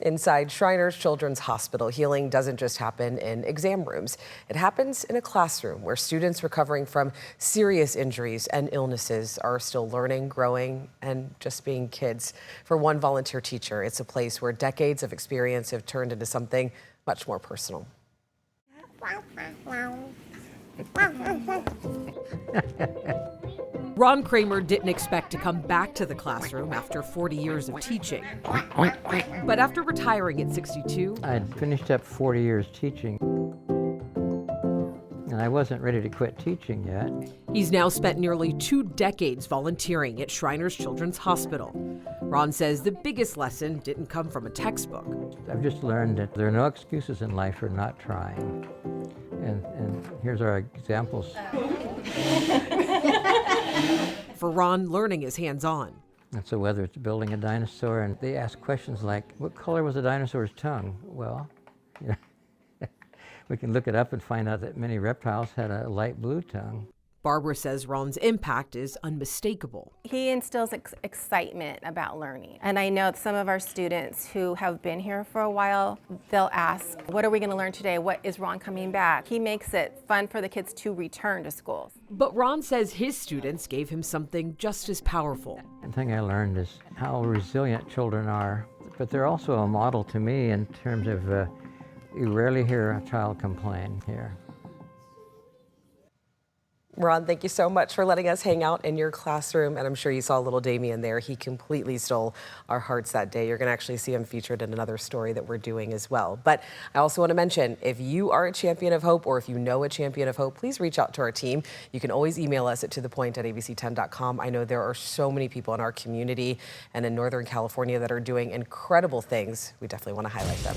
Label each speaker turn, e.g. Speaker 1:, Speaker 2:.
Speaker 1: Inside Shriners Children's Hospital, healing doesn't just happen in exam rooms. It happens in a classroom where students recovering from serious injuries and illnesses are still learning, growing, and just being kids. For one volunteer teacher, it's a place where decades of experience have turned into something much more personal.
Speaker 2: Ron Kramer didn't expect to come back to the classroom after 40 years of teaching. But after retiring at 62,
Speaker 3: I had finished up 40 years teaching, and I wasn't ready to quit teaching yet.
Speaker 2: He's now spent nearly 2 decades volunteering at Shriners Children's Hospital. Ron says the biggest lesson didn't come from a textbook.
Speaker 3: I've just learned that there are no excuses in life for not trying. And here's our examples.
Speaker 2: For Ron, learning is hands-on.
Speaker 3: And so whether it's building a dinosaur, and they ask questions like, what color was the dinosaur's tongue? Well, you know, we can look it up and find out that many reptiles had a light blue tongue.
Speaker 2: Barbara says Ron's impact is unmistakable.
Speaker 4: He instills excitement about learning. And I know some of our students who have been here for a while, they'll ask, what are we going to learn today? What is Ron coming back? He makes it fun for the kids to return to school.
Speaker 2: But Ron says his students gave him something just as powerful.
Speaker 3: The thing I learned is how resilient children are, but they're also a model to me in terms of you rarely hear a child complain here.
Speaker 1: Ron, thank you so much for letting us hang out in your classroom. And I'm sure you saw little Damien there. He completely stole our hearts that day. You're going to actually see him featured in another story that we're doing as well. But I also want to mention, if you are a champion of hope or if you know a champion of hope, please reach out to our team. You can always email us at tothepoint@abc10.com. I know there are so many people in our community and in Northern California that are doing incredible things. We definitely want to highlight them.